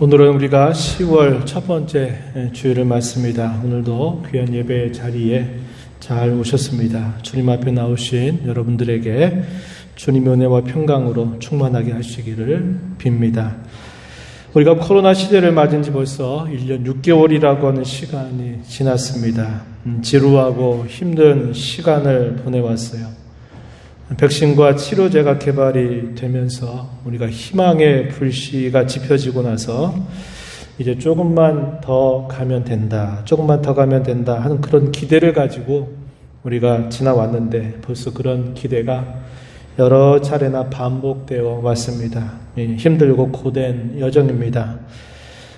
오늘은 우리가 10월 첫 번째 주일을 맞습니다. 오늘도 귀한 예배 자리에 잘 오셨습니다. 주님 앞에 나오신 여러분들에게 주님의 은혜와 평강으로 충만하게 하시기를 빕니다. 우리가 코로나 시대를 맞은 지 벌써 1년 6개월이라고 하는 시간이 지났습니다. 지루하고 힘든 시간을 보내왔어요. 백신과 치료제가 개발이 되면서 우리가 희망의 불씨가 지펴지고 나서 이제 조금만 더 가면 된다, 조금만 더 가면 된다 하는 그런 기대를 가지고 우리가 지나왔는데 벌써 그런 기대가 여러 차례나 반복되어 왔습니다. 힘들고 고된 여정입니다.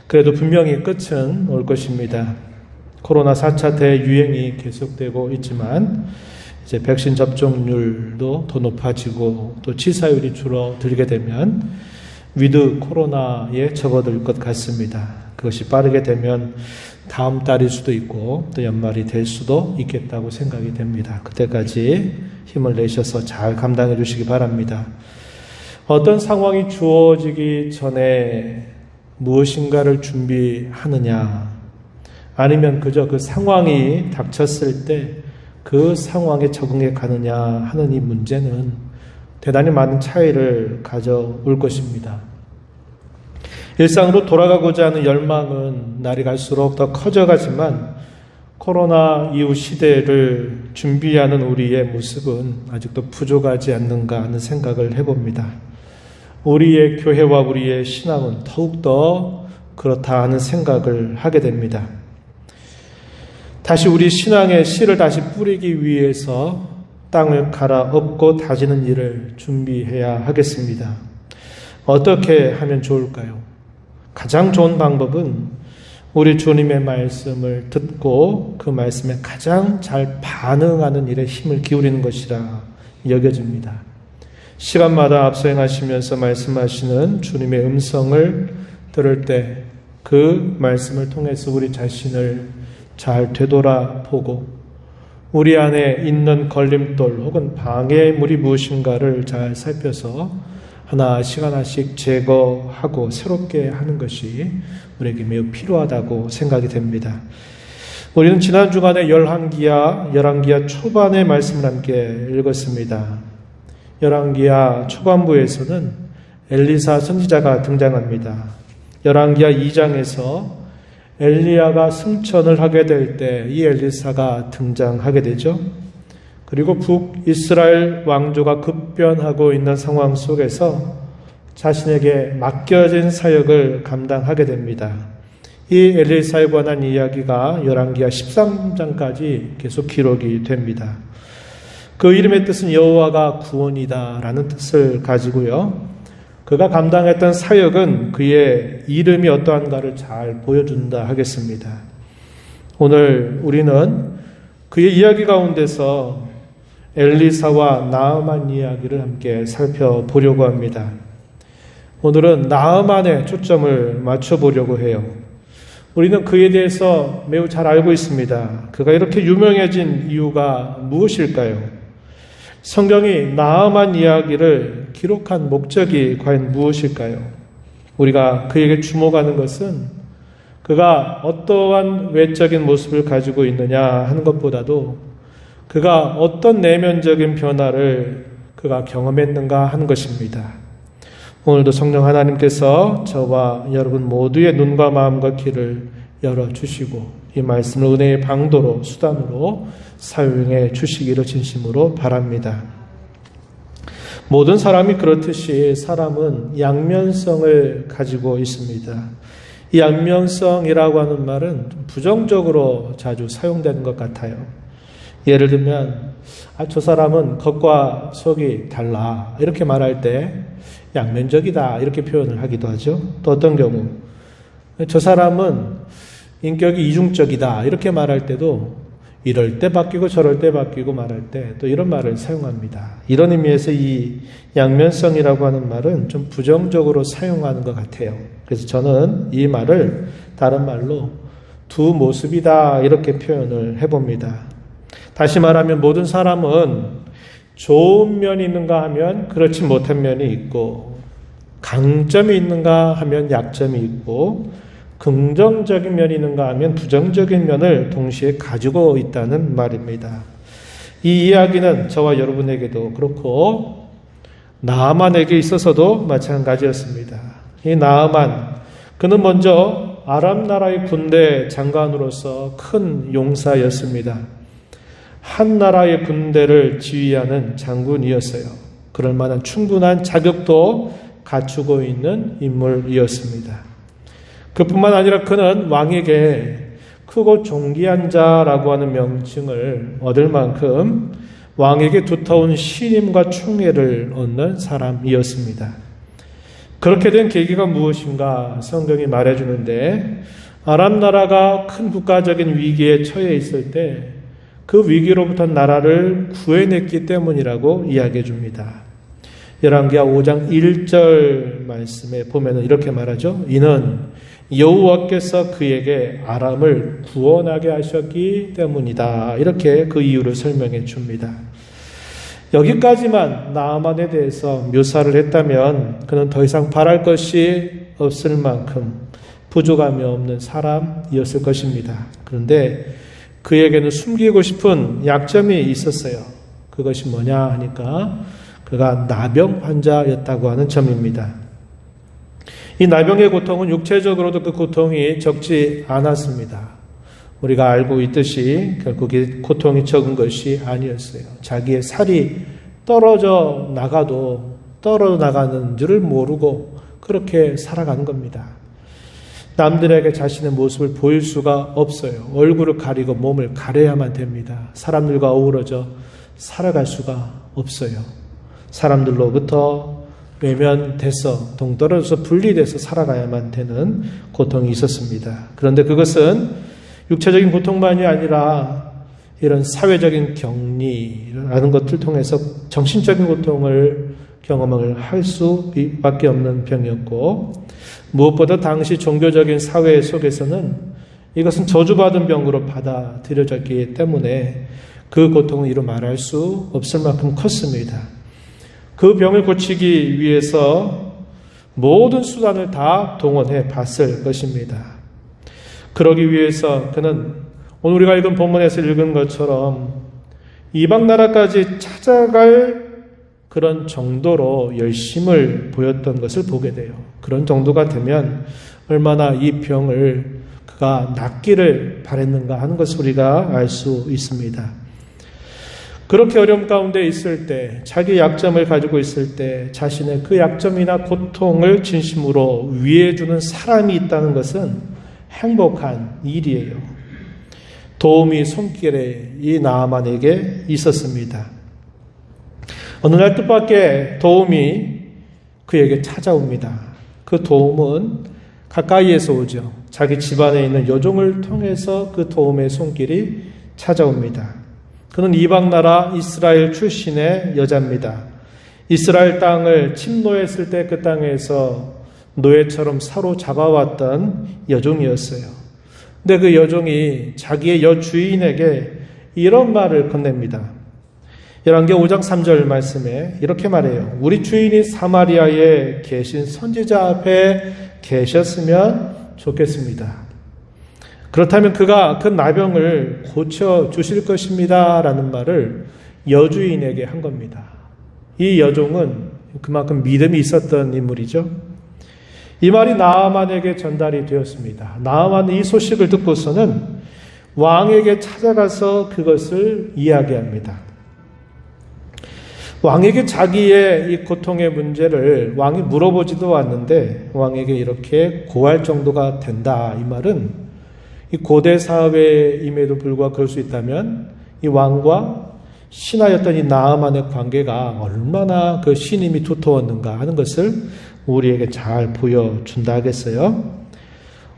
그래도 분명히 끝은 올 것입니다. 코로나 4차 대유행이 계속되고 있지만 이제 백신 접종률도 더 높아지고 또 치사율이 줄어들게 되면 위드 코로나에 접어들 것 같습니다. 그것이 빠르게 되면 다음 달일 수도 있고 또 연말이 될 수도 있겠다고 생각이 됩니다. 그때까지 힘을 내셔서 잘 감당해 주시기 바랍니다. 어떤 상황이 주어지기 전에 무엇인가를 준비하느냐, 아니면 그저 그 상황이 닥쳤을 때 그 상황에 적응해 가느냐 하는 이 문제는 대단히 많은 차이를 가져올 것입니다. 일상으로 돌아가고자 하는 열망은 날이 갈수록 더 커져가지만 코로나 이후 시대를 준비하는 우리의 모습은 아직도 부족하지 않는가 하는 생각을 해봅니다. 우리의 교회와 우리의 신앙은 더욱더 그렇다 하는 생각을 하게 됩니다. 다시 우리 신앙의 씨를 다시 뿌리기 위해서 땅을 갈아엎고 다지는 일을 준비해야 하겠습니다. 어떻게 하면 좋을까요? 가장 좋은 방법은 우리 주님의 말씀을 듣고 그 말씀에 가장 잘 반응하는 일에 힘을 기울이는 것이라 여겨집니다. 시간마다 앞서 행하시면서 말씀하시는 주님의 음성을 들을 때 그 말씀을 통해서 우리 자신을 잘 되돌아보고 우리 안에 있는 걸림돌 혹은 방해물이 무엇인가를 잘 살펴서 하나씩 하나씩 제거하고 새롭게 하는 것이 우리에게 매우 필요하다고 생각이 됩니다. 우리는 지난 주간에 열왕기하 초반의 말씀을 함께 읽었습니다. 열왕기하 초반부에서는 엘리사 선지자가 등장합니다. 열왕기하 2장에서 엘리야가 승천을 하게 될 때 이 엘리사가 등장하게 되죠. 그리고 북이스라엘 왕조가 급변하고 있는 상황 속에서 자신에게 맡겨진 사역을 감당하게 됩니다. 이 엘리사에 관한 이야기가 열왕기하 13장까지 계속 기록이 됩니다. 그 이름의 뜻은 여호와가 구원이다 라는 뜻을 가지고요. 그가 감당했던 사역은 그의 이름이 어떠한가를 잘 보여준다 하겠습니다. 오늘 우리는 그의 이야기 가운데서 엘리사와 나아만 이야기를 함께 살펴보려고 합니다. 오늘은 나아만에 초점을 맞춰보려고 해요. 우리는 그에 대해서 매우 잘 알고 있습니다. 그가 이렇게 유명해진 이유가 무엇일까요? 성경이 나아만 이야기를 기록한 목적이 과연 무엇일까요? 우리가 그에게 주목하는 것은 그가 어떠한 외적인 모습을 가지고 있느냐 하는 것보다도 그가 어떤 내면적인 변화를 그가 경험했는가 하는 것입니다. 오늘도 성령 하나님께서 저와 여러분 모두의 눈과 마음과 귀를 열어주시고 이 말씀을 은혜의 방도로 수단으로 사용해 주시기를 진심으로 바랍니다. 모든 사람이 그렇듯이 사람은 양면성을 가지고 있습니다. 이 양면성이라고 하는 말은 좀 부정적으로 자주 사용되는 것 같아요. 예를 들면 저 사람은 겉과 속이 달라 이렇게 말할 때 양면적이다 이렇게 표현을 하기도 하죠. 또 어떤 경우 저 사람은 인격이 이중적이다 이렇게 말할 때도 이럴 때 바뀌고 저럴 때 바뀌고 말할 때 또 이런 말을 사용합니다. 이런 의미에서 이 양면성이라고 하는 말은 좀 부정적으로 사용하는 것 같아요. 그래서 저는 이 말을 다른 말로 두 모습이다 이렇게 표현을 해봅니다. 다시 말하면 모든 사람은 좋은 면이 있는가 하면 그렇지 못한 면이 있고 강점이 있는가 하면 약점이 있고 긍정적인 면이 있는가 하면 부정적인 면을 동시에 가지고 있다는 말입니다. 이 이야기는 저와 여러분에게도 그렇고 나아만에게 있어서도 마찬가지였습니다. 이 나아만, 그는 먼저 아람 나라의 군대 장관으로서 큰 용사였습니다. 한 나라의 군대를 지휘하는 장군이었어요. 그럴 만한 충분한 자격도 갖추고 있는 인물이었습니다. 그뿐만 아니라 그는 왕에게 크고 존귀한 자라고 하는 명칭을 얻을 만큼 왕에게 두터운 신임과 충애를 얻는 사람이었습니다. 그렇게 된 계기가 무엇인가 성경이 말해주는데, 아람 나라가 큰 국가적인 위기에 처해 있을 때 그 위기로부터 나라를 구해냈기 때문이라고 이야기해 줍니다. 열왕기하 5장 1절 말씀에 보면 이렇게 말하죠. 이는 여호와께서 그에게 아람을 구원하게 하셨기 때문이다. 이렇게 그 이유를 설명해 줍니다. 여기까지만 나아만에 대해서 묘사를 했다면 그는 더 이상 바랄 것이 없을 만큼 부족함이 없는 사람이었을 것입니다. 그런데 그에게는 숨기고 싶은 약점이 있었어요. 그것이 뭐냐 하니까 그가 나병 환자였다고 하는 점입니다. 이 나병의 고통은 육체적으로도 그 고통이 적지 않았습니다. 우리가 알고 있듯이 결국 이 고통이 적은 것이 아니었어요. 자기의 살이 떨어져 나가도 떨어져 나가는 줄을 모르고 그렇게 살아가는 겁니다. 남들에게 자신의 모습을 보일 수가 없어요. 얼굴을 가리고 몸을 가려야만 됩니다. 사람들과 어우러져 살아갈 수가 없어요. 사람들로부터 외면돼서 동떨어져서 분리돼서 살아가야만 되는 고통이 있었습니다. 그런데 그것은 육체적인 고통만이 아니라 이런 사회적인 격리라는 것을 통해서 정신적인 고통을 경험을 할 수밖에 없는 병이었고, 무엇보다 당시 종교적인 사회 속에서는 이것은 저주받은 병으로 받아들여졌기 때문에 그 고통은 이루 말할 수 없을 만큼 컸습니다. 그 병을 고치기 위해서 모든 수단을 다 동원해 봤을 것입니다. 그러기 위해서 그는 오늘 우리가 읽은 본문에서 읽은 것처럼 이방 나라까지 찾아갈 그런 정도로 열심을 보였던 것을 보게 돼요. 그런 정도가 되면 얼마나 이 병을 그가 낫기를 바랬는가 하는 것을 우리가 알 수 있습니다. 그렇게 어려움 가운데 있을 때, 자기 약점을 가지고 있을 때 자신의 그 약점이나 고통을 진심으로 위해주는 사람이 있다는 것은 행복한 일이에요. 도움이 손길에 이 나아만에게 있었습니다. 어느 날 뜻밖의 도움이 그에게 찾아옵니다. 그 도움은 가까이에서 오죠. 자기 집안에 있는 여종을 통해서 그 도움의 손길이 찾아옵니다. 그는 이방 나라 이스라엘 출신의 여자입니다. 이스라엘 땅을 침노했을 때 그 땅에서 노예처럼 사로잡아왔던 여종이었어요. 근데 그 여종이 자기의 여주인에게 이런 말을 건넵니다. 열왕기하 5장 3절 말씀에 이렇게 말해요. 우리 주인이 사마리아에 계신 선지자 앞에 계셨으면 좋겠습니다. 그렇다면 그가 그 나병을 고쳐주실 것입니다. 라는 말을 여주인에게 한 겁니다. 이 여종은 그만큼 믿음이 있었던 인물이죠. 이 말이 나아만에게 전달이 되었습니다. 나아만은 이 소식을 듣고서는 왕에게 찾아가서 그것을 이야기합니다. 왕에게 자기의 이 고통의 문제를 왕이 물어보지도 않는데 왕에게 이렇게 고할 정도가 된다. 이 말은 이 고대 사회임에도 불구하고 그럴 수 있다면 이 왕과 신하였던 이 나아만의 관계가 얼마나 그 신임이 두터웠는가 하는 것을 우리에게 잘 보여준다 하겠어요.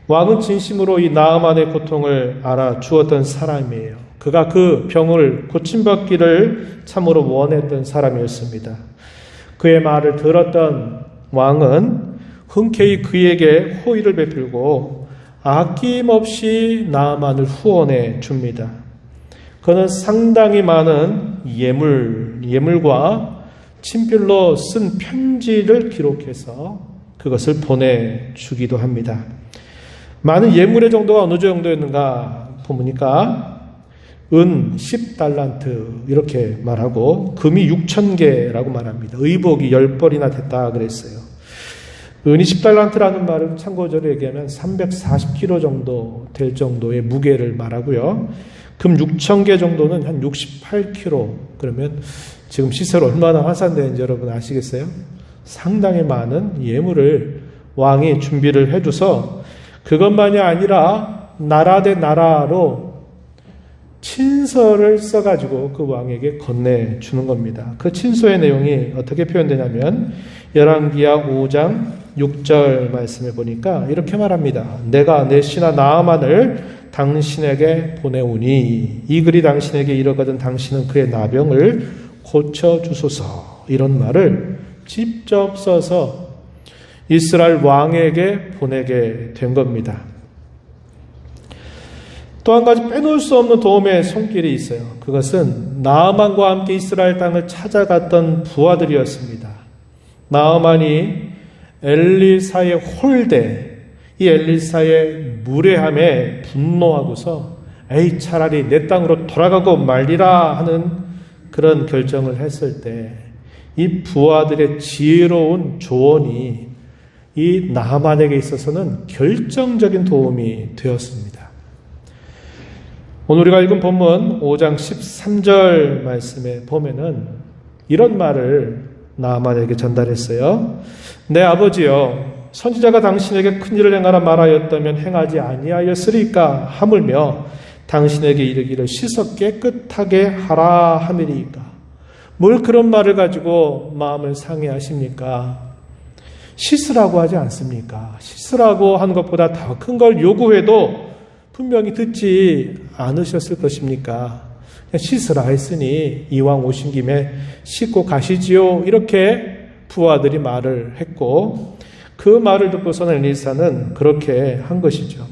왕은 진심으로 이 나아만의 고통을 알아주었던 사람이에요. 그가 그 병을 고침받기를 참으로 원했던 사람이었습니다. 그의 말을 들었던 왕은 흔쾌히 그에게 호의를 베풀고 아낌없이 나아만을 후원해 줍니다. 그는 상당히 많은 예물과 친필로 쓴 편지를 기록해서 그것을 보내주기도 합니다. 많은 예물의 정도가 어느 정도였는가 보니까 은 10달란트 이렇게 말하고 금이 6,000개라고 말합니다. 의복이 10벌이나 됐다 그랬어요. 은이 10달란트라는 말은 참고적으로 얘기하면 340kg 정도 될 정도의 무게를 말하고요. 금 6,000개 정도는 한 68kg. 그러면 지금 시세로 얼마나 환산되는지 여러분 아시겠어요? 상당히 많은 예물을 왕이 준비를 해줘서 그것만이 아니라 나라 대 나라로 친서를 써가지고 그 왕에게 건네주는 겁니다. 그 친서의 내용이 어떻게 표현되냐면 열왕기하 5장 6절 말씀에 보니까 이렇게 말합니다. 내가 내 신하 나아만을 당신에게 보내오니 이 글이 당신에게 이르거든 당신은 그의 나병을 고쳐주소서. 이런 말을 직접 써서 이스라엘 왕에게 보내게 된 겁니다. 또 한 가지 빼놓을 수 없는 도움의 손길이 있어요. 그것은 나아만과 함께 이스라엘 땅을 찾아갔던 부하들이었습니다. 나아만이 엘리사의 홀대, 이 엘리사의 무례함에 분노하고서 에이 차라리 내 땅으로 돌아가고 말리라 하는 그런 결정을 했을 때 이 부하들의 지혜로운 조언이 이 나아만에게 있어서는 결정적인 도움이 되었습니다. 오늘 우리가 읽은 본문 5장 13절 말씀에 보면은 이런 말을 나아만에게 전달했어요. 내 아버지여, 선지자가 당신에게 큰일을 행하라 말하였다면 행하지 아니하였으리까 하물며 당신에게 이르기를 씻어 깨끗하게 하라 함이리이까. 뭘 그런 말을 가지고 마음을 상해하십니까? 씻으라고 하지 않습니까? 씻으라고 하는 것보다 더 큰 걸 요구해도 분명히 듣지 않으셨을 것입니까? 씻으라 했으니 이왕 오신 김에 씻고 가시지요. 이렇게 부하들이 말을 했고 그 말을 듣고서는 엘리사는 그렇게 한 것이죠.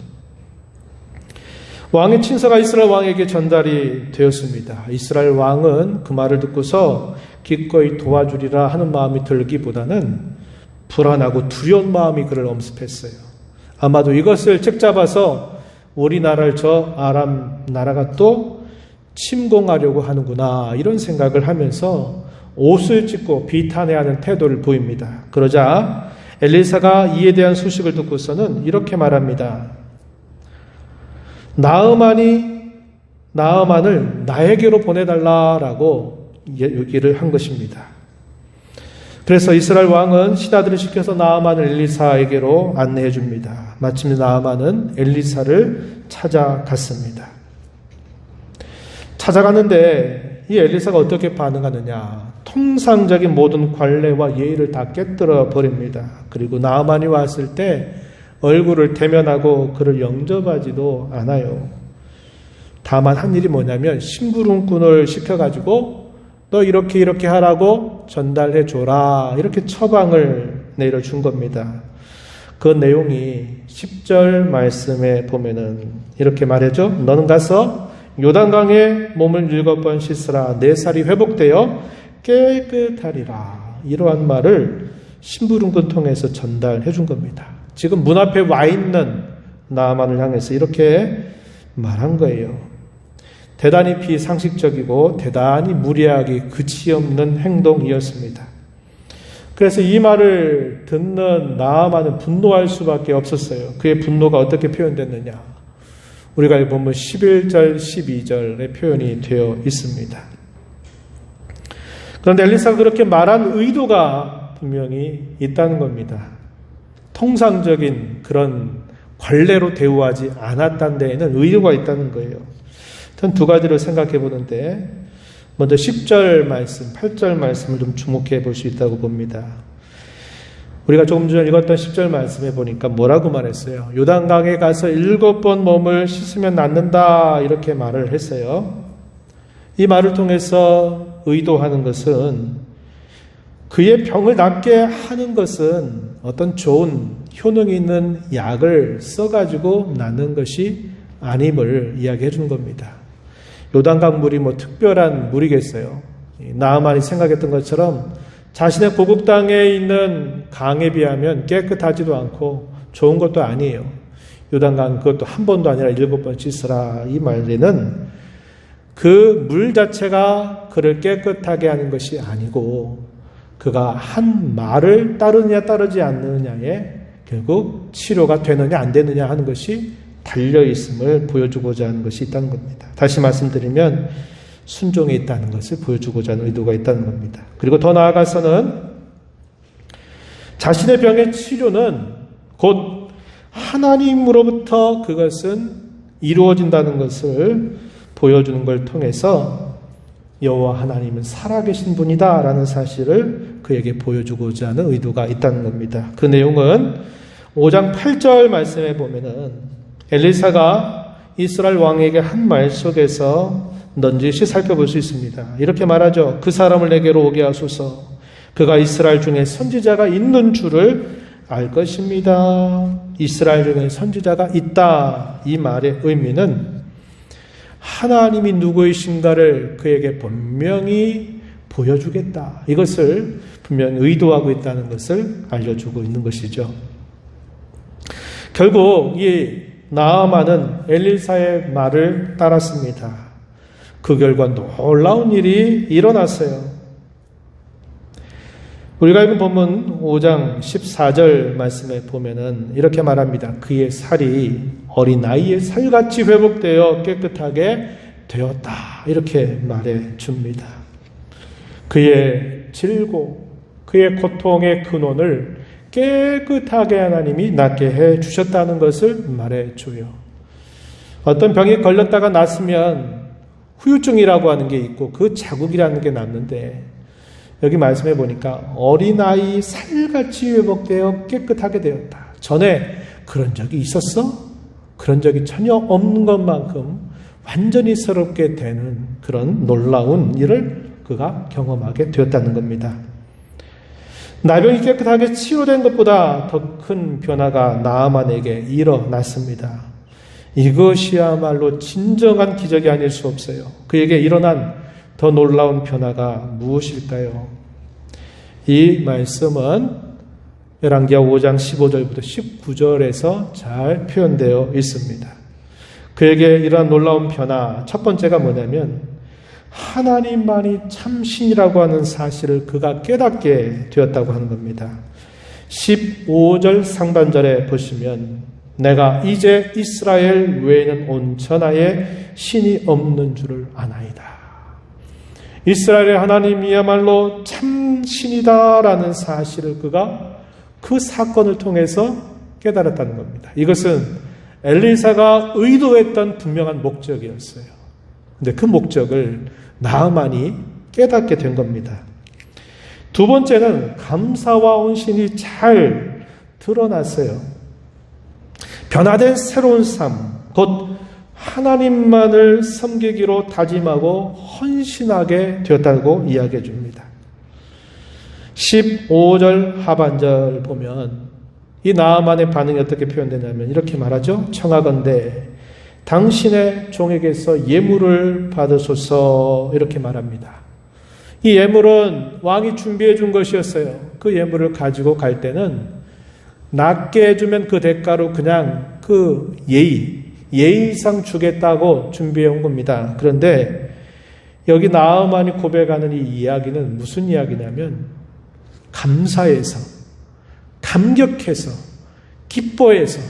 왕의 친서가 이스라엘 왕에게 전달이 되었습니다. 이스라엘 왕은 그 말을 듣고서 기꺼이 도와주리라 하는 마음이 들기보다는 불안하고 두려운 마음이 그를 엄습했어요. 아마도 이것을 책잡아서 우리나라를 저 아람 나라가 또 침공하려고 하는구나 이런 생각을 하면서 옷을 찢고 비탄해야 하는 태도를 보입니다. 그러자 엘리사가 이에 대한 소식을 듣고서는 이렇게 말합니다. 나아만을 나에게로 보내달라라고 얘기를 한 것입니다. 그래서 이스라엘 왕은 신하들을 시켜서 나아만을 엘리사에게로 안내해 줍니다. 마침 나아만은 엘리사를 찾아갔습니다. 찾아갔는데 이 엘리사가 어떻게 반응하느냐. 통상적인 모든 관례와 예의를 다 깨뜨려 버립니다. 그리고 나아만이 왔을 때 얼굴을 대면하고 그를 영접하지도 않아요. 다만 한 일이 뭐냐면 심부름꾼을 시켜가지고 너 이렇게 하라고 전달해 줘라 이렇게 처방을 내려준 겁니다. 그 내용이 10절 말씀에 보면은 이렇게 말해줘. 너는 가서 요단강에 몸을 7번 씻으라. 내 살이 회복되어 깨끗하리라. 이러한 말을 심부름꾼 통해서 전달해 준 겁니다. 지금 문 앞에 와 있는 나아만을 향해서 이렇게 말한 거예요. 대단히 비상식적이고 대단히 무례하기 그치 없는 행동이었습니다. 그래서 이 말을 듣는 나아만은 분노할 수밖에 없었어요. 그의 분노가 어떻게 표현됐느냐. 우리가 보면 11절, 12절의 표현이 되어 있습니다. 그런데 엘리사가 그렇게 말한 의도가 분명히 있다는 겁니다. 통상적인 그런 관례로 대우하지 않았다는 데에는 의도가 있다는 거예요. 전 두 가지를 생각해 보는데 먼저 10절 말씀, 8절 말씀을 좀 주목해 볼 수 있다고 봅니다. 우리가 조금 전에 읽었던 10절 말씀에 보니까 뭐라고 말했어요? 요단강에 가서 7번 몸을 씻으면 낫는다 이렇게 말을 했어요. 이 말을 통해서 의도하는 것은 그의 병을 낫게 하는 것은 어떤 좋은 효능이 있는 약을 써가지고 낫는 것이 아님을 이야기해 준 겁니다. 요단강 물이 뭐 특별한 물이겠어요. 나아만이 생각했던 것처럼 자신의 고국 땅에 있는 강에 비하면 깨끗하지도 않고 좋은 것도 아니에요. 요단강 그것도 한 번도 아니라 7번 씻으라. 이 말에는 그 물 자체가 그를 깨끗하게 하는 것이 아니고 그가 한 말을 따르느냐 따르지 않느냐에 결국 치료가 되느냐 안 되느냐 하는 것이 달려있음을 보여주고자 하는 것이 있다는 겁니다. 다시 말씀드리면 순종에 있다는 것을 보여주고자 하는 의도가 있다는 겁니다. 그리고 더 나아가서는 자신의 병의 치료는 곧 하나님으로부터 그것은 이루어진다는 것을 보여주는 걸 통해서 여호와 하나님은 살아계신 분이다 라는 사실을 그에게 보여주고자 하는 의도가 있다는 겁니다. 그 내용은 5장 8절 말씀에 보면은 엘리사가 이스라엘 왕에게 한 말 속에서 넌지시 살펴볼 수 있습니다. 이렇게 말하죠. 그 사람을 내게로 오게 하소서. 그가 이스라엘 중에 선지자가 있는 줄을 알 것입니다. 이스라엘 중에 선지자가 있다. 이 말의 의미는 하나님이 누구이신가를 그에게 분명히 보여주겠다. 이것을 분명히 의도하고 있다는 것을 알려주고 있는 것이죠. 결국 이 나아만은 엘리사의 말을 따랐습니다. 그 결과 놀라운 일이 일어났어요. 우리가 읽은 본문 5장 14절 말씀에 보면은 이렇게 말합니다. 그의 살이 어린 아이의 살같이 회복되어 깨끗하게 되었다. 이렇게 말해 줍니다. 그의 질고 그의 고통의 근원을 깨끗하게 하나님이 낫게 해 주셨다는 것을 말해 줘요. 어떤 병에 걸렸다가 낫으면 후유증이라고 하는 게 있고 그 자국이라는 게 남는데 여기 말씀해 보니까 어린아이 살같이 회복되어 깨끗하게 되었다. 전에 그런 적이 있었어? 그런 적이 전혀 없는 것만큼 완전히 새롭게 되는 그런 놀라운 일을 그가 경험하게 되었다는 겁니다. 나병이 깨끗하게 치유된 것보다 더 큰 변화가 나아만에게 일어났습니다. 이것이야말로 진정한 기적이 아닐 수 없어요. 그에게 일어난 더 놀라운 변화가 무엇일까요? 이 말씀은 열왕기하 5장 15절부터 19절에서 잘 표현되어 있습니다. 그에게 일어난 놀라운 변화, 첫 번째가 뭐냐면 하나님만이 참 신이라고 하는 사실을 그가 깨닫게 되었다고 하는 겁니다. 15절 상반절에 보시면 내가 이제 이스라엘 외에는 온 천하에 신이 없는 줄을 아나이다. 이스라엘의 하나님이야말로 참 신이다라는 사실을 그가 그 사건을 통해서 깨달았다는 겁니다. 이것은 엘리사가 의도했던 분명한 목적이었어요. 근데 그 목적을 나아만이 깨닫게 된 겁니다. 두 번째는 감사와 온신이 잘 드러났어요. 변화된 새로운 삶, 곧 하나님만을 섬기기로 다짐하고 헌신하게 되었다고 이야기해 줍니다. 15절 하반절 보면 이 나아만의 반응이 어떻게 표현되냐면 이렇게 말하죠. 청하건대 당신의 종에게서 예물을 받으소서 이렇게 말합니다. 이 예물은 왕이 준비해 준 것이었어요. 그 예물을 가지고 갈 때는 낫게 해주면 그 대가로 그냥 그 예의상 주겠다고 준비해 온 겁니다. 그런데 여기 나아만이 고백하는 이 이야기는 무슨 이야기냐면 감사해서, 감격해서, 기뻐해서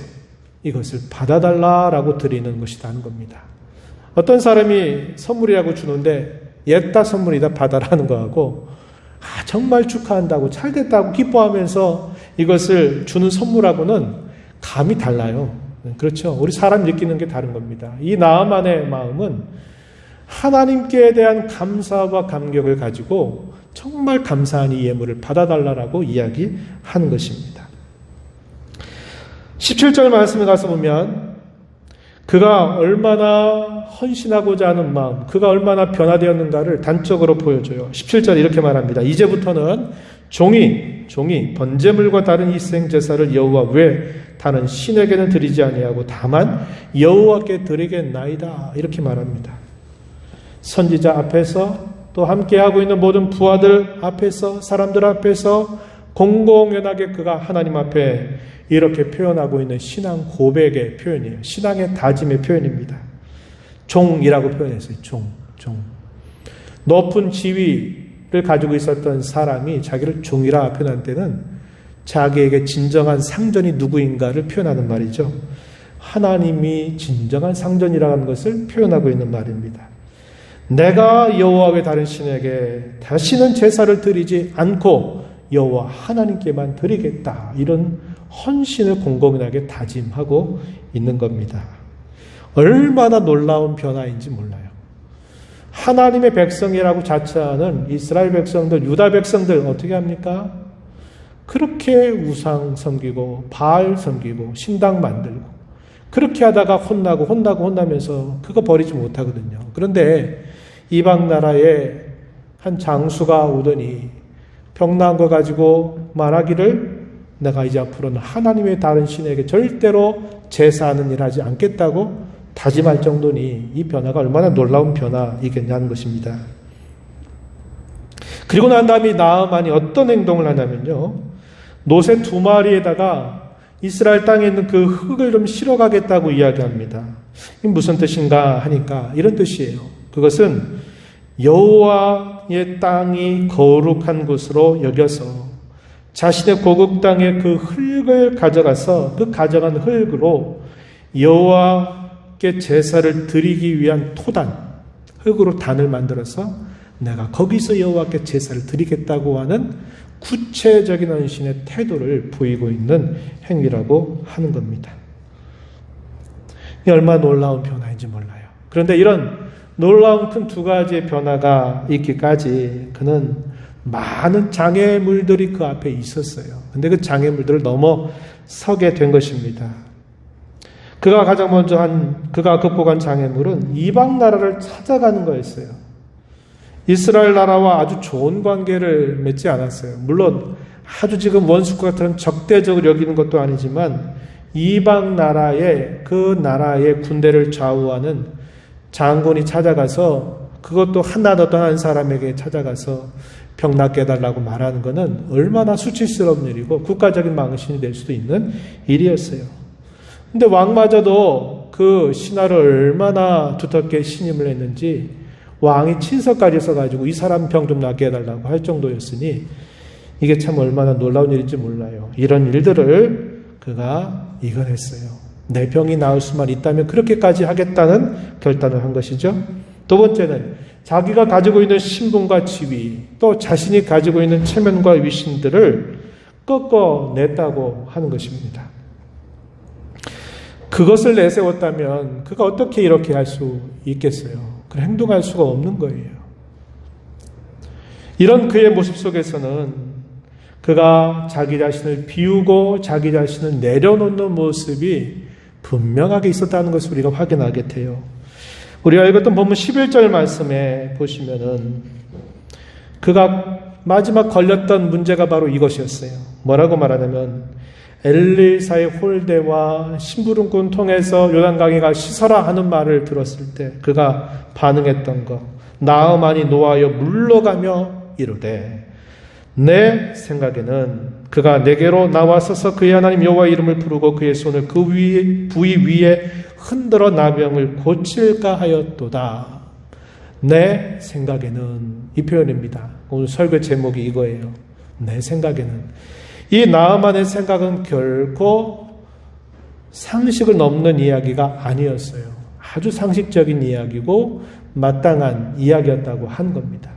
이것을 받아달라라고 드리는 것이라는 겁니다. 어떤 사람이 선물이라고 주는데 옛다 선물이다 받아라는 거하고 정말 축하한다고 잘됐다고 기뻐하면서 이것을 주는 선물하고는 감이 달라요. 그렇죠. 우리 사람이 느끼는 게 다른 겁니다. 이 나아만의 마음은 하나님께 대한 감사와 감격을 가지고 정말 감사한 이 예물을 받아달라고 이야기하는 것입니다. 17절 말씀에 가서 보면 그가 얼마나 헌신하고자 하는 마음, 그가 얼마나 변화되었는가를 단적으로 보여줘요. 17절 이렇게 말합니다. 이제부터는 종이 번제물과 다른 희생제사를 여호와 외 다른 신에게는 드리지 아니하고 다만 여호와께 드리겠나이다. 이렇게 말합니다. 선지자 앞에서 또 함께하고 있는 모든 부하들 앞에서, 사람들 앞에서 공공연하게 그가 하나님 앞에 이렇게 표현하고 있는 신앙 고백의 표현이에요. 신앙의 다짐의 표현입니다. 종이라고 표현했어요. 종. 높은 지위를 가지고 있었던 사람이 자기를 종이라 표현한 때는 자기에게 진정한 상전이 누구인가를 표현하는 말이죠. 하나님이 진정한 상전이라는 것을 표현하고 있는 말입니다. 내가 여호와 외 다른 신에게 다시는 제사를 드리지 않고 여호와 하나님께만 드리겠다. 이런 헌신을 공공연하게 다짐하고 있는 겁니다. 얼마나 놀라운 변화인지 몰라요. 하나님의 백성이라고 자처하는 이스라엘 백성들, 유다 백성들 어떻게 합니까? 그렇게 우상 섬기고 바알 섬기고 신당 만들고 그렇게 하다가 혼나면서 그거 버리지 못하거든요. 그런데 이방 나라에 한 장수가 오더니 병나은 거 가지고 말하기를 내가 이제 앞으로는 하나님의 다른 신에게 절대로 제사하는 일 하지 않겠다고 다짐할 정도니 이 변화가 얼마나 놀라운 변화이겠냐는 것입니다. 그리고 난 다음에 나아만이 어떤 행동을 하냐면요. 노새 2마리에다가 이스라엘 땅에 있는 그 흙을 좀 실어가겠다고 이야기합니다. 이게 무슨 뜻인가 하니까 이런 뜻이에요. 그것은 여호와의 땅이 거룩한 곳으로 여겨서 자신의 고국 땅에 그 흙을 가져가서 그 가져간 흙으로 여호와께 제사를 드리기 위한 토단, 흙으로 단을 만들어서 내가 거기서 여호와께 제사를 드리겠다고 하는 구체적인 헌신의 태도를 보이고 있는 행위라고 하는 겁니다. 이게 얼마나 놀라운 변화인지 몰라요. 그런데 이런 놀라운 큰 2가지의 변화가 있기까지 그는 많은 장애물들이 그 앞에 있었어요. 근데 그 장애물들을 넘어서게 된 것입니다. 그가 가장 먼저 그가 극복한 장애물은 이방 나라를 찾아가는 거였어요. 이스라엘 나라와 아주 좋은 관계를 맺지 않았어요. 물론 아주 지금 원수과 같은 적대적으로 여기는 것도 아니지만 이방 나라의 그 나라의 군대를 좌우하는 장군이 찾아가서 그것도 하나도 한 사람에게 찾아가서 병 낫게 해달라고 말하는 것은 얼마나 수치스러운 일이고 국가적인 망신이 될 수도 있는 일이었어요. 근데 왕마저도 그 신하를 얼마나 두텁게 신임을 했는지 왕이 친서까지 써가지고 이 사람 병 좀 낫게 해달라고 할 정도였으니 이게 참 얼마나 놀라운 일인지 몰라요. 이런 일들을 그가 이겨냈어요. 내 병이 나을 수만 있다면 그렇게까지 하겠다는 결단을 한 것이죠. 2번째는 자기가 가지고 있는 신분과 지위, 또 자신이 가지고 있는 체면과 위신들을 꺾어냈다고 하는 것입니다. 그것을 내세웠다면 그가 어떻게 이렇게 할 수 있겠어요? 그런 행동할 수가 없는 거예요. 이런 그의 모습 속에서는 그가 자기 자신을 비우고 자기 자신을 내려놓는 모습이 분명하게 있었다는 것을 우리가 확인하게 돼요. 우리가 읽었던 본문 11절 말씀에 보시면은 그가 마지막 걸렸던 문제가 바로 이것이었어요. 뭐라고 말하냐면 엘리사의 홀대와 심부름꾼 통해서 요단강에가 씻어라 하는 말을 들었을 때 그가 반응했던 것. 나아만이 노하여 물러가며 이르되 내 생각에는 그가 내게로 나와서서 그의 하나님 여호와의 이름을 부르고 그의 손을 그 부위 위에 흔들어 나병을 고칠까 하였도다. 내 생각에는 이 표현입니다. 오늘 설교 제목이 이거예요. 내 생각에는. 이 나아만의 생각은 결코 상식을 넘는 이야기가 아니었어요. 아주 상식적인 이야기고 마땅한 이야기였다고 한 겁니다.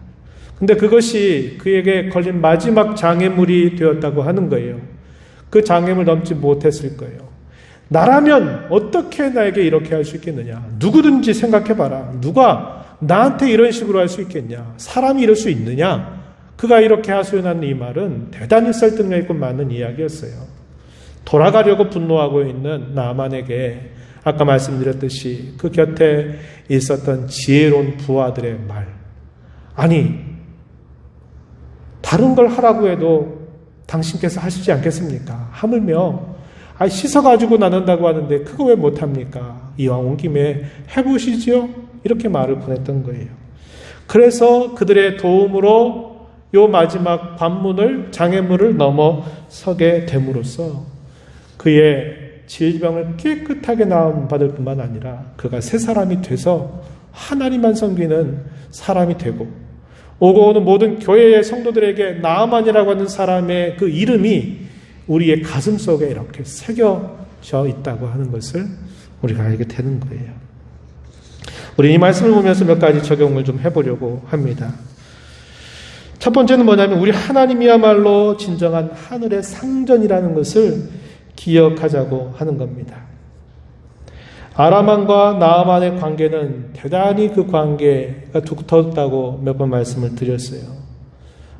근데 그것이 그에게 걸린 마지막 장애물이 되었다고 하는 거예요. 그 장애물 넘지 못했을 거예요. 나라면 어떻게 나에게 이렇게 할 수 있겠느냐? 누구든지 생각해봐라. 누가 나한테 이런 식으로 할 수 있겠냐? 사람이 이럴 수 있느냐? 그가 이렇게 하소연한 이 말은 대단히 설득력 있고 많은 이야기였어요. 돌아가려고 분노하고 있는 나만에게 아까 말씀드렸듯이 그 곁에 있었던 지혜로운 부하들의 말. 아니, 다른 걸 하라고 해도 당신께서 하시지 않겠습니까? 하물며 씻어가지고 나눈다고 하는데 그거 왜 못합니까? 이왕 온 김에 해보시죠? 이렇게 말을 보냈던 거예요. 그래서 그들의 도움으로 요 마지막 관문을, 장애물을 넘어서게 됨으로써 그의 질병을 깨끗하게 나음받을 뿐만 아니라 그가 새 사람이 돼서 하나님만 섬기는 사람이 되고, 오고 오는 모든 교회의 성도들에게 나아만이라고 하는 사람의 그 이름이 우리의 가슴 속에 이렇게 새겨져 있다고 하는 것을 우리가 알게 되는 거예요. 우리 이 말씀을 보면서 몇 가지 적용을 좀 해보려고 합니다. 첫 번째는 뭐냐면, 우리 하나님이야말로 진정한 하늘의 상전이라는 것을 기억하자고 하는 겁니다. 아람왕과 나아만의 관계는 대단히 그 관계가 두텁다고 몇 번 말씀을 드렸어요.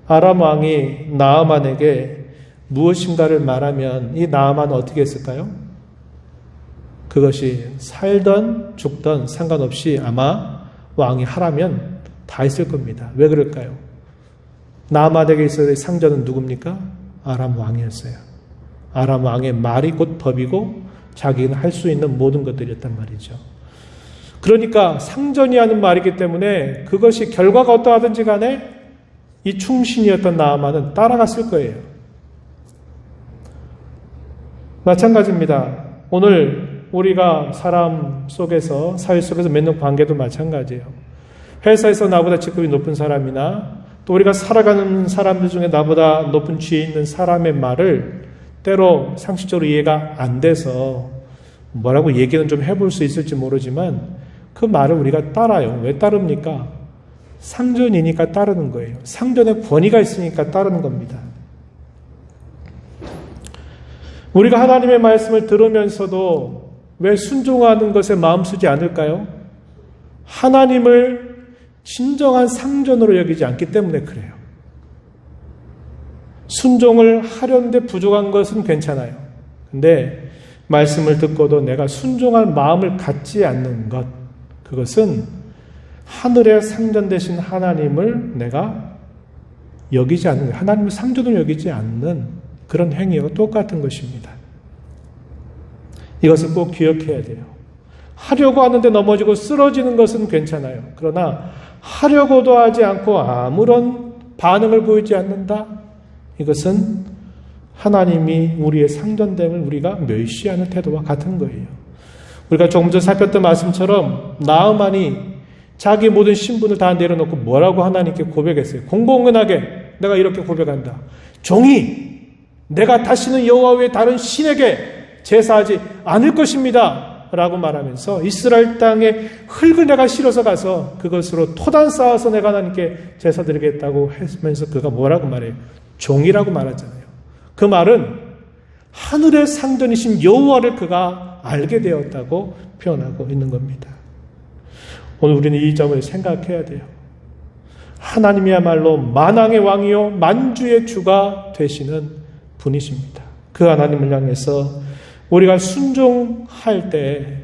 아람왕이 나아만에게 무엇인가를 말하면 이 나아만은 어떻게 했을까요? 그것이 살던 죽던 상관없이 아마 왕이 하라면 다 했을 겁니다. 왜 그럴까요? 나아만에게 있어야 상전은 누굽니까? 아람 왕이었어요. 아람 왕의 말이 곧 법이고 자기는 할 수 있는 모든 것들이었단 말이죠. 그러니까 상전이 하는 말이기 때문에 그것이 결과가 어떠하든지 간에 이 충신이었던 나아만은 따라갔을 거예요. 마찬가지입니다. 오늘 우리가 사람 속에서, 사회 속에서 맺는 관계도 마찬가지예요. 회사에서 나보다 직급이 높은 사람이나 또 우리가 살아가는 사람들 중에 나보다 높은 지위에 있는 사람의 말을 때로 상식적으로 이해가 안 돼서 뭐라고 얘기는 좀 해볼 수 있을지 모르지만 그 말을 우리가 따라요. 왜 따릅니까? 상전이니까 따르는 거예요. 상전의 권위가 있으니까 따르는 겁니다. 우리가 하나님의 말씀을 들으면서도 왜 순종하는 것에 마음 쓰지 않을까요? 하나님을 진정한 상전으로 여기지 않기 때문에 그래요. 순종을 하려는데 부족한 것은 괜찮아요. 근데 말씀을 듣고도 내가 순종할 마음을 갖지 않는 것, 그것은 하늘의 상전 되신 하나님을 내가 여기지 않는 거예요. 하나님을 상전으로 여기지 않는 그런 행위와 똑같은 것입니다. 이것을 꼭 기억해야 돼요. 하려고 하는데 넘어지고 쓰러지는 것은 괜찮아요. 그러나 하려고도 하지 않고 아무런 반응을 보이지 않는다? 이것은 하나님이 우리의 상전됨을 우리가 멸시하는 태도와 같은 거예요. 우리가 조금 전 살폈던 말씀처럼 나아만이 자기 모든 신분을 다 내려놓고 뭐라고 하나님께 고백했어요. 공공연하게 내가 이렇게 고백한다. 종이 내가 다시는 여호와 외에 다른 신에게 제사하지 않을 것입니다. 라고 말하면서 이스라엘 땅에 흙을 내가 실어서 가서 그것으로 토단 쌓아서 내가 하나님께 제사 드리겠다고 하면서 그가 뭐라고 말해요? 종이라고 말하잖아요. 그 말은 하늘의 상전이신 여호와를 그가 알게 되었다고 표현하고 있는 겁니다. 오늘 우리는 이 점을 생각해야 돼요. 하나님이야말로 만왕의 왕이요 만주의 주가 되시는 분이십니다. 그 하나님을 향해서 우리가 순종할 때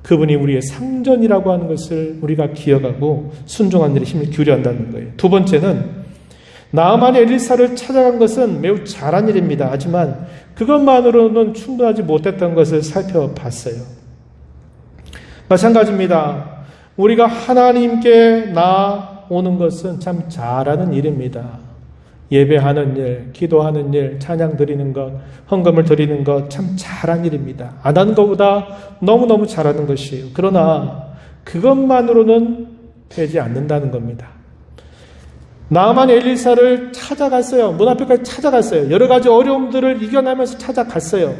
그분이 우리의 상전이라고 하는 것을 우리가 기억하고 순종하는 일에 힘을 기울여야 한다는 거예요. 두 번째는 나아만이 엘리사를 찾아간 것은 매우 잘한 일입니다. 하지만 그것만으로는 충분하지 못했던 것을 살펴봤어요. 마찬가지입니다. 우리가 하나님께 나오는 것은 참 잘하는 일입니다. 예배하는 일, 기도하는 일, 찬양 드리는 것, 헌금을 드리는 것 참 잘한 일입니다. 안 하는 것보다 너무너무 잘하는 것이에요. 그러나 그것만으로는 되지 않는다는 겁니다. 나아만이 엘리사를 찾아갔어요. 문 앞에까지 찾아갔어요. 여러 가지 어려움들을 이겨내면서 찾아갔어요.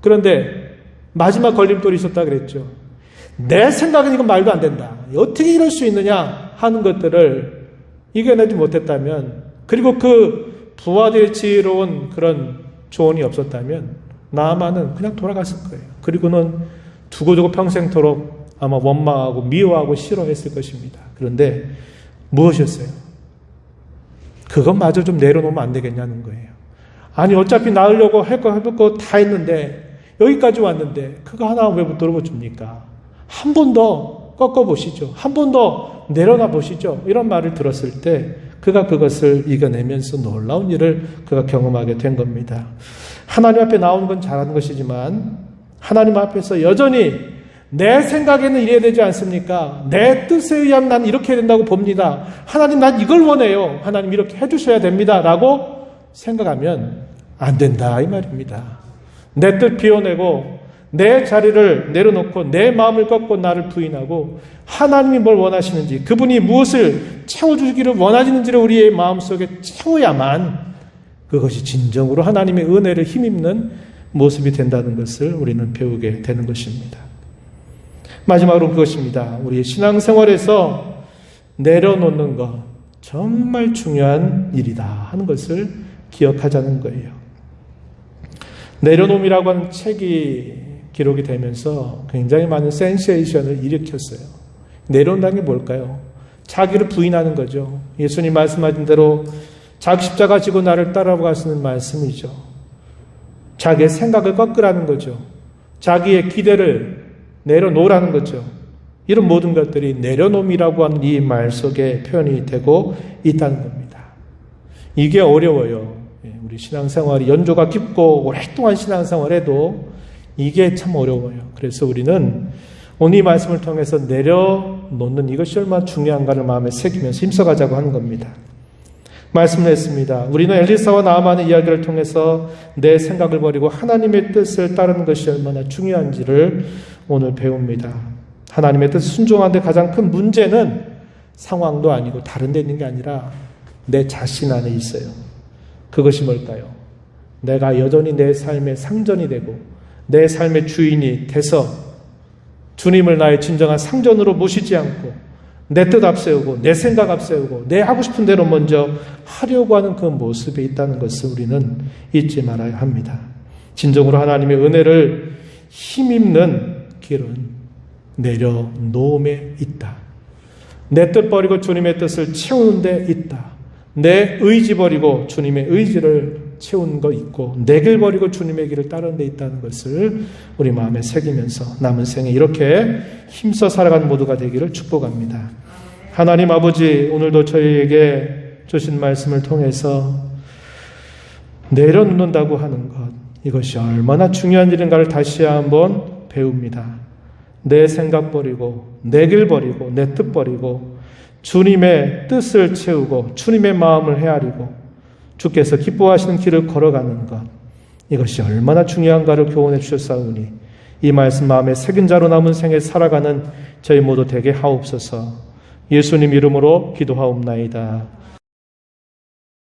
그런데 마지막 걸림돌이 있었다 그랬죠. 내 생각은 이건 말도 안 된다. 어떻게 이럴 수 있느냐 하는 것들을 이겨내지 못했다면, 그리고 그 부하들의 지혜로운 그런 조언이 없었다면 나아만은 그냥 돌아갔을 거예요. 그리고는 두고두고 평생토록 아마 원망하고 미워하고 싫어했을 것입니다. 그런데 무엇이었어요? 그것마저 좀 내려놓으면 안 되겠냐는 거예요. 아니 어차피 나으려고 할 거 해볼 거 다 했는데 여기까지 왔는데 그거 하나 왜 못 들어줍니까? 한 번 더 꺾어보시죠. 한 번 더 내려놔 보시죠. 이런 말을 들었을 때 그가 그것을 이겨내면서 놀라운 일을 그가 경험하게 된 겁니다. 하나님 앞에 나오는 건 잘하는 것이지만 하나님 앞에서 여전히 내 생각에는 이래야 되지 않습니까? 내 뜻에 의하면 난 이렇게 해야 된다고 봅니다. 하나님, 난 이걸 원해요. 하나님 이렇게 해주셔야 됩니다. 라고 생각하면 안 된다 이 말입니다. 내 뜻 비워내고 내 자리를 내려놓고 내 마음을 꺾고 나를 부인하고 하나님이 뭘 원하시는지, 그분이 무엇을 채워주기를 원하시는지를 우리의 마음속에 채워야만 그것이 진정으로 하나님의 은혜를 힘입는 모습이 된다는 것을 우리는 배우게 되는 것입니다. 마지막으로 그것입니다. 우리의 신앙생활에서 내려놓는 것 정말 중요한 일이다 하는 것을 기억하자는 거예요. 내려놓음이라고 하는 책이 기록이 되면서 굉장히 많은 센세이션을 일으켰어요. 내려온다는 게 뭘까요? 자기를 부인하는 거죠. 예수님 말씀하신 대로 자기 십자가 지고 나를 따라가시는 말씀이죠. 자기의 생각을 꺾으라는 거죠. 자기의 기대를 내려놓으라는 거죠. 이런 모든 것들이 내려놓음이라고 하는 이 말 속에 표현이 되고 있다는 겁니다. 이게 어려워요. 우리 신앙생활이 연조가 깊고 오랫동안 신앙생활해도 이게 참 어려워요. 그래서 우리는 오늘 이 말씀을 통해서 내려놓는 이것이 얼마나 중요한가를 마음에 새기면서 힘써가자고 하는 겁니다. 말씀을 했습니다. 우리는 엘리사와 나아만의 이야기를 통해서 내 생각을 버리고 하나님의 뜻을 따르는 것이 얼마나 중요한지를 오늘 배웁니다. 하나님의 뜻 순종하는데 가장 큰 문제는 상황도 아니고 다른 데 있는 게 아니라 내 자신 안에 있어요. 그것이 뭘까요? 내가 여전히 내 삶의 상전이 되고 내 삶의 주인이 돼서 주님을 나의 진정한 상전으로 모시지 않고 내 뜻 앞세우고 내 생각 앞세우고 내 하고 싶은 대로 먼저 하려고 하는 그 모습에 있다는 것을 우리는 잊지 말아야 합니다. 진정으로 하나님의 은혜를 힘입는 길은 내려놓음에 있다. 내 뜻 버리고 주님의 뜻을 채우는 데 있다. 내 의지 버리고 주님의 의지를 채운 거 있고 내 길 버리고 주님의 길을 따르는 데 있다는 것을 우리 마음에 새기면서 남은 생에 이렇게 힘써 살아가는 모두가 되기를 축복합니다. 하나님 아버지, 오늘도 저희에게 주신 말씀을 통해서 내려놓는다고 하는 것, 이것이 얼마나 중요한 일인가를 다시 한번 배웁니다. 내 생각 버리고 내 길 버리고 내 뜻 버리고 주님의 뜻을 채우고 주님의 마음을 헤아리고 주께서 기뻐하시는 길을 걸어가는 것, 이것이 얼마나 중요한가를 교훈해 주셨사오니 이 말씀 마음에 새긴 자로 남은 생에 살아가는 저희 모두 되게 하옵소서. 예수님 이름으로 기도하옵나이다.